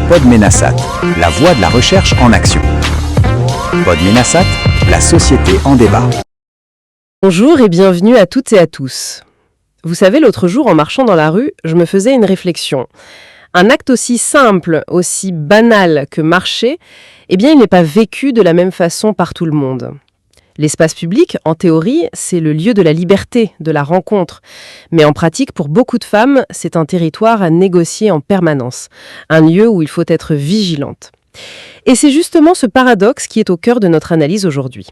Podménasat, la voix de la recherche en action. Podménasat, la société en débat. Bonjour et bienvenue à toutes et à tous. Vous savez, l'autre jour, en marchant dans la rue, je me faisais une réflexion. Un acte aussi simple, aussi banal que marcher, eh bien, il n'est pas vécu de la même façon par tout le monde. L'espace public, en théorie, c'est le lieu de la liberté, de la rencontre. Mais en pratique, pour beaucoup de femmes, c'est un territoire à négocier en permanence. Un lieu où il faut être vigilante. Et c'est justement ce paradoxe qui est au cœur de notre analyse aujourd'hui.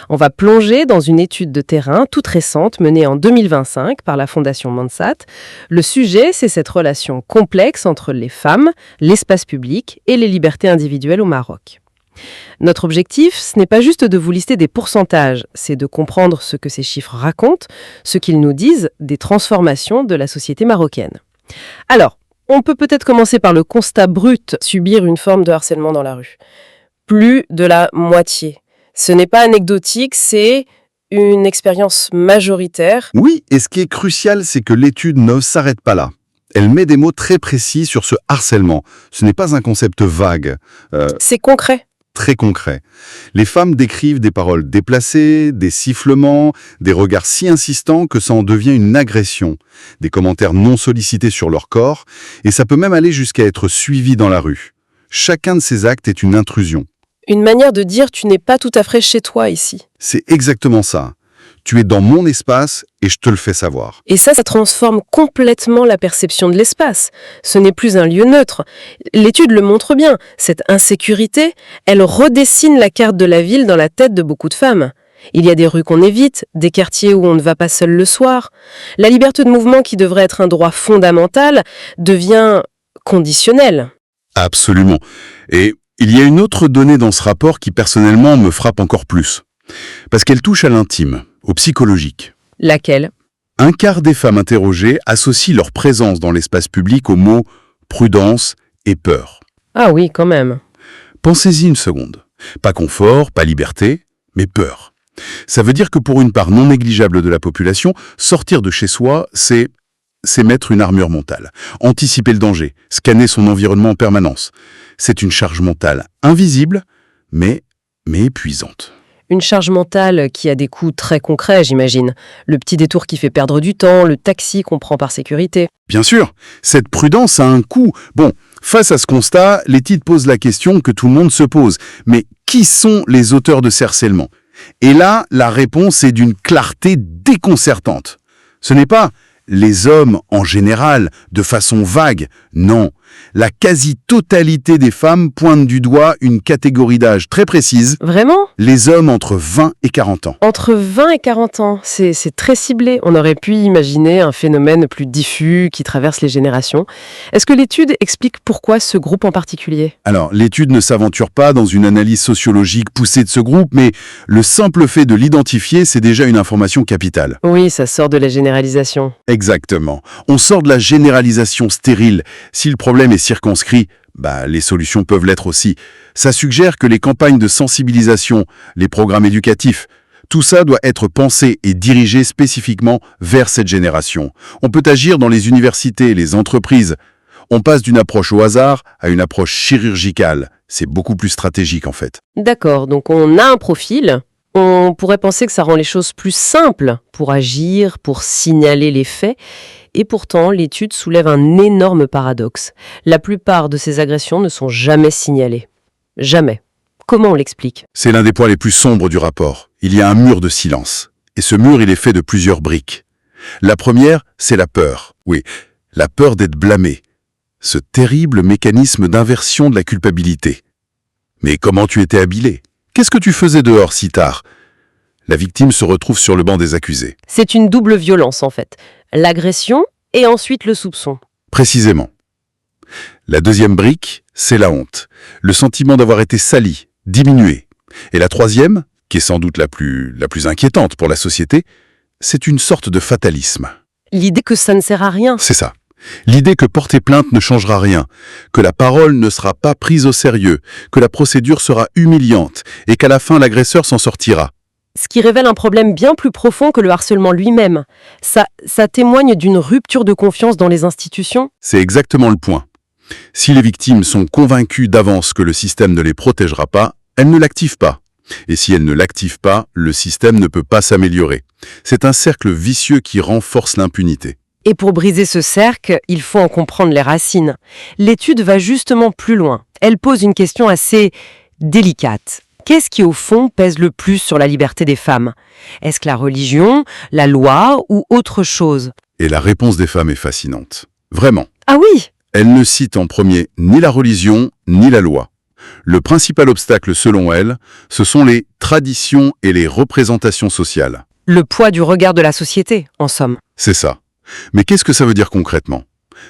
On va plonger dans une étude de terrain toute récente menée en 2025 par la Fondation Mansat. Le sujet, c'est cette relation complexe entre les femmes, l'espace public et les libertés individuelles au Maroc. Notre objectif, ce n'est pas juste de vous lister des pourcentages, c'est de comprendre ce que ces chiffres racontent, ce qu'ils nous disent des transformations de la société marocaine. Alors, on peut peut-être commencer par le constat brut, subir une forme de harcèlement dans la rue. Plus de la moitié. Ce n'est pas anecdotique, c'est une expérience majoritaire. Oui, et ce qui est crucial, c'est que l'étude ne s'arrête pas là. Elle met des mots très précis sur ce harcèlement. Ce n'est pas un concept vague. C'est concret. Très concret. Les femmes décrivent des paroles déplacées, des sifflements, des regards si insistants que ça en devient une agression, des commentaires non sollicités sur leur corps, et ça peut même aller jusqu'à être suivi dans la rue. Chacun de ces actes est une intrusion. Une manière de dire « tu n'es pas tout à fait chez toi ici ». C'est exactement ça. Tu es dans mon espace et je te le fais savoir. Et ça transforme complètement la perception de l'espace. Ce n'est plus un lieu neutre. L'étude le montre bien. Cette insécurité, elle redessine la carte de la ville dans la tête de beaucoup de femmes. Il y a des rues qu'on évite, des quartiers où on ne va pas seul le soir. La liberté de mouvement qui devrait être un droit fondamental devient conditionnelle. Absolument. Et il y a une autre donnée dans ce rapport qui personnellement me frappe encore plus. Parce qu'elle touche à l'intime, au psychologique. Laquelle ? Un quart des femmes interrogées associent leur présence dans l'espace public aux mots prudence et peur. Ah oui, quand même. Pensez-y une seconde. Pas confort, pas liberté, mais peur. Ça veut dire que pour une part non négligeable de la population, sortir de chez soi, c'est mettre une armure mentale, anticiper le danger, scanner son environnement en permanence. C'est une charge mentale invisible, mais épuisante. Une charge mentale qui a des coûts très concrets, j'imagine. Le petit détour qui fait perdre du temps, le taxi qu'on prend par sécurité. Bien sûr, cette prudence a un coût. Bon, face à ce constat, l'étude pose la question que tout le monde se pose. Mais qui sont les auteurs de ces harcèlements ? Et là, la réponse est d'une clarté déconcertante. Ce n'est pas les hommes en général, de façon vague. Non, la quasi-totalité des femmes pointe du doigt une catégorie d'âge très précise. Vraiment ? Les hommes entre 20 et 40 ans. Entre 20 et 40 ans, c'est très ciblé. On aurait pu imaginer un phénomène plus diffus qui traverse les générations. Est-ce que l'étude explique pourquoi ce groupe en particulier ? Alors, l'étude ne s'aventure pas dans une analyse sociologique poussée de ce groupe, mais le simple fait de l'identifier, c'est déjà une information capitale. Oui, ça sort de la généralisation. Exactement. On sort de la généralisation stérile. Si le problème est circonscrit, les solutions peuvent l'être aussi. Ça suggère que les campagnes de sensibilisation, les programmes éducatifs, tout ça doit être pensé et dirigé spécifiquement vers cette génération. On peut agir dans les universités, les entreprises. On passe d'une approche au hasard à une approche chirurgicale. C'est beaucoup plus stratégique en fait. D'accord, donc on a un profil. On pourrait penser que ça rend les choses plus simples pour agir, pour signaler les faits. Et pourtant, l'étude soulève un énorme paradoxe. La plupart de ces agressions ne sont jamais signalées. Jamais. Comment on l'explique ? C'est l'un des points les plus sombres du rapport. Il y a un mur de silence. Et ce mur, il est fait de plusieurs briques. La première, c'est la peur. Oui, la peur d'être blâmé. Ce terrible mécanisme d'inversion de la culpabilité. Mais comment tu étais habillé ? Qu'est-ce que tu faisais dehors si tard ? La victime se retrouve sur le banc des accusés. C'est une double violence en fait. L'agression et ensuite le soupçon. Précisément. La deuxième brique, c'est la honte. Le sentiment d'avoir été sali, diminué. Et la troisième, qui est sans doute la plus inquiétante pour la société, c'est une sorte de fatalisme. L'idée que ça ne sert à rien. C'est ça. L'idée que porter plainte ne changera rien, que la parole ne sera pas prise au sérieux, que la procédure sera humiliante et qu'à la fin l'agresseur s'en sortira. Ce qui révèle un problème bien plus profond que le harcèlement lui-même. Ça témoigne d'une rupture de confiance dans les institutions. C'est exactement le point. Si les victimes sont convaincues d'avance que le système ne les protégera pas, elles ne l'activent pas. Et si elles ne l'activent pas, le système ne peut pas s'améliorer. C'est un cercle vicieux qui renforce l'impunité. Et pour briser ce cercle, il faut en comprendre les racines. L'étude va justement plus loin. Elle pose une question assez délicate. Qu'est-ce qui, au fond, pèse le plus sur la liberté des femmes? Est-ce que la religion, la loi ou autre chose? Et la réponse des femmes est fascinante. Vraiment. Ah oui! Elles ne citent en premier ni la religion, ni la loi. Le principal obstacle, selon elles, ce sont les traditions et les représentations sociales. Le poids du regard de la société, en somme. C'est ça. Mais qu'est-ce que ça veut dire concrètement?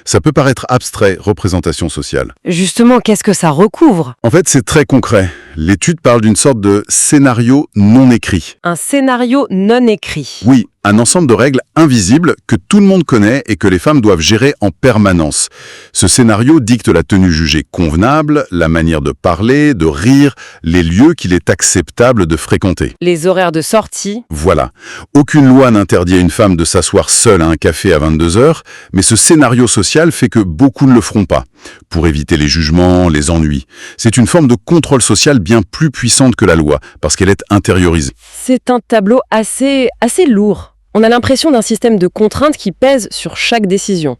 Ça peut paraître abstrait, représentation sociale. Justement, qu'est-ce que ça recouvre? En fait, c'est très concret. L'étude parle d'une sorte de scénario non écrit. Un scénario non écrit. Oui, un ensemble de règles invisibles que tout le monde connaît et que les femmes doivent gérer en permanence. Ce scénario dicte la tenue jugée convenable, la manière de parler, de rire, les lieux qu'il est acceptable de fréquenter. Les horaires de sortie. Voilà. Aucune loi n'interdit à une femme de s'asseoir seule à un café à 22h, mais ce scénario social fait que beaucoup ne le feront pas, pour éviter les jugements, les ennuis. C'est une forme de contrôle social bien plus puissante que la loi, parce qu'elle est intériorisée. C'est un tableau assez lourd. On a l'impression d'un système de contraintes qui pèse sur chaque décision.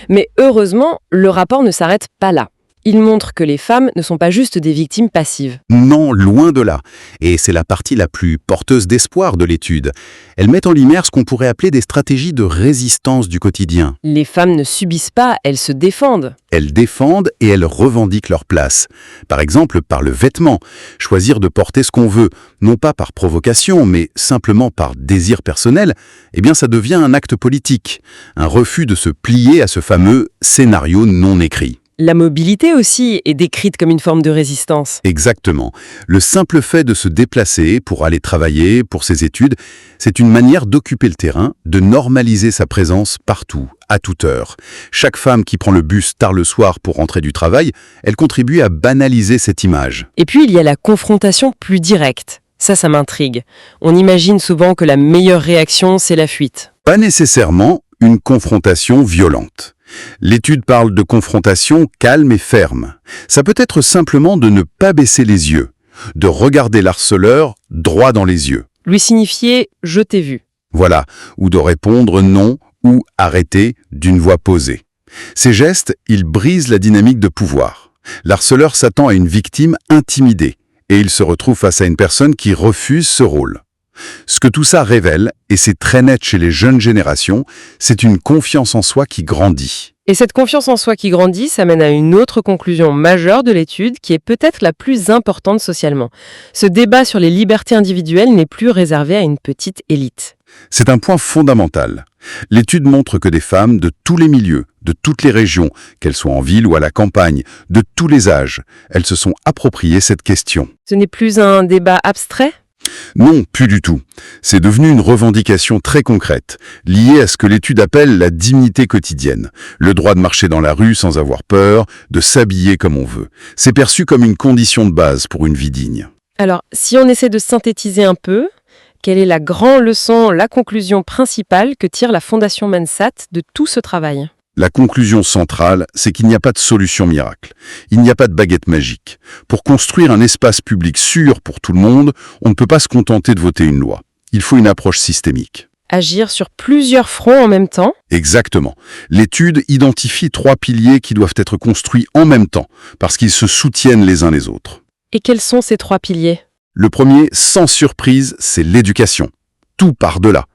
Mais heureusement, le rapport ne s'arrête pas là. Il montre que les femmes ne sont pas juste des victimes passives. Non, loin de là. Et c'est la partie la plus porteuse d'espoir de l'étude. Elles mettent en lumière ce qu'on pourrait appeler des stratégies de résistance du quotidien. Les femmes ne subissent pas, elles se défendent. Elles défendent et elles revendiquent leur place. Par exemple, par le vêtement. Choisir de porter ce qu'on veut, non pas par provocation, mais simplement par désir personnel, eh bien ça devient un acte politique. Un refus de se plier à ce fameux scénario non écrit. La mobilité aussi est décrite comme une forme de résistance. Exactement. Le simple fait de se déplacer pour aller travailler, pour ses études, c'est une manière d'occuper le terrain, de normaliser sa présence partout, à toute heure. Chaque femme qui prend le bus tard le soir pour rentrer du travail, elle contribue à banaliser cette image. Et puis il y a la confrontation plus directe. Ça m'intrigue. On imagine souvent que la meilleure réaction, c'est la fuite. Pas nécessairement une confrontation violente. L'étude parle de confrontation calme et ferme. Ça peut être simplement de ne pas baisser les yeux, de regarder l'harceleur droit dans les yeux. Lui signifier « je t'ai vu ». Voilà, ou de répondre non ou arrêter d'une voix posée. Ces gestes, ils brisent la dynamique de pouvoir. L'harceleur s'attend à une victime intimidée et il se retrouve face à une personne qui refuse ce rôle. Ce que tout ça révèle, et c'est très net chez les jeunes générations, c'est une confiance en soi qui grandit. Et cette confiance en soi qui grandit, ça mène à une autre conclusion majeure de l'étude qui est peut-être la plus importante socialement. Ce débat sur les libertés individuelles n'est plus réservé à une petite élite. C'est un point fondamental. L'étude montre que des femmes de tous les milieux, de toutes les régions, qu'elles soient en ville ou à la campagne, de tous les âges, elles se sont appropriées cette question. Ce n'est plus un débat abstrait ? Non, plus du tout. C'est devenu une revendication très concrète, liée à ce que l'étude appelle la dignité quotidienne. Le droit de marcher dans la rue sans avoir peur, de s'habiller comme on veut. C'est perçu comme une condition de base pour une vie digne. Alors, si on essaie de synthétiser un peu, quelle est la grande leçon, la conclusion principale que tire la Fondation Mansat de tout ce travail ? La conclusion centrale, c'est qu'il n'y a pas de solution miracle. Il n'y a pas de baguette magique. Pour construire un espace public sûr pour tout le monde, on ne peut pas se contenter de voter une loi. Il faut une approche systémique. Agir sur plusieurs fronts en même temps ? Exactement. L'étude identifie 3 piliers qui doivent être construits en même temps, parce qu'ils se soutiennent les uns les autres. Et quels sont ces 3 piliers ? Le premier, sans surprise, c'est l'éducation. Tout part de là.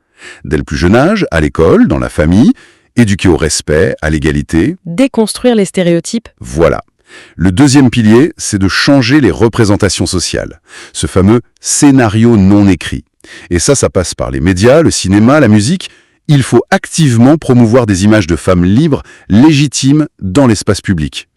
Dès le plus jeune âge, à l'école, dans la famille, éduquer au respect, à l'égalité. Déconstruire les stéréotypes. Voilà. Le deuxième pilier, c'est de changer les représentations sociales. Ce fameux scénario non écrit. Et ça passe par les médias, le cinéma, la musique. Il faut activement promouvoir des images de femmes libres, légitimes, dans l'espace public.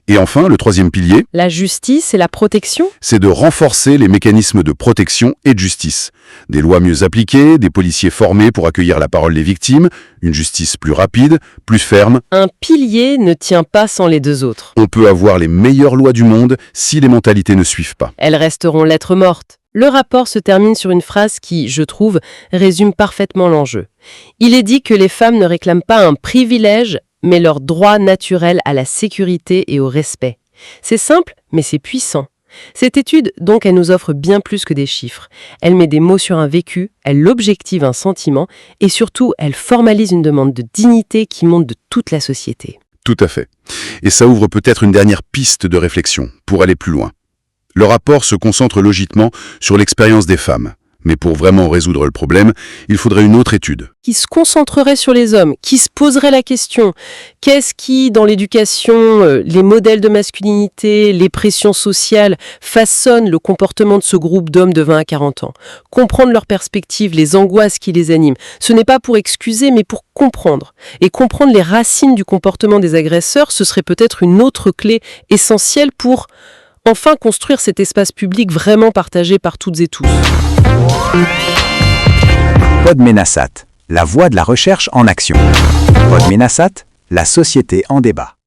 Et enfin, le troisième pilier, la justice et la protection, c'est de renforcer les mécanismes de protection et de justice. Des lois mieux appliquées, des policiers formés pour accueillir la parole des victimes, une justice plus rapide, plus ferme. Un pilier ne tient pas sans les 2 autres. On peut avoir les meilleures lois du monde si les mentalités ne suivent pas. Elles resteront lettres mortes. Le rapport se termine sur une phrase qui, je trouve, résume parfaitement l'enjeu. Il est dit que les femmes ne réclament pas un privilège, mais leur droit naturel à la sécurité et au respect. C'est simple, mais c'est puissant. Cette étude, donc, elle nous offre bien plus que des chiffres. Elle met des mots sur un vécu, elle objective un sentiment, et surtout, elle formalise une demande de dignité qui monte de toute la société. Tout à fait. Et ça ouvre peut-être une dernière piste de réflexion pour aller plus loin. Le rapport se concentre logiquement sur l'expérience des femmes. Mais pour vraiment résoudre le problème, il faudrait une autre étude. Qui se concentrerait sur les hommes, qui se poserait la question « Qu'est-ce qui, dans l'éducation, les modèles de masculinité, les pressions sociales, façonnent le comportement de ce groupe d'hommes de 20 à 40 ans ?» Comprendre leurs perspectives, les angoisses qui les animent. Ce n'est pas pour excuser, mais pour comprendre. Et comprendre les racines du comportement des agresseurs, ce serait peut-être une autre clé essentielle pour enfin construire cet espace public vraiment partagé par toutes et tous. Podménasat, la voie de la recherche en action. Podménasat, la société en débat.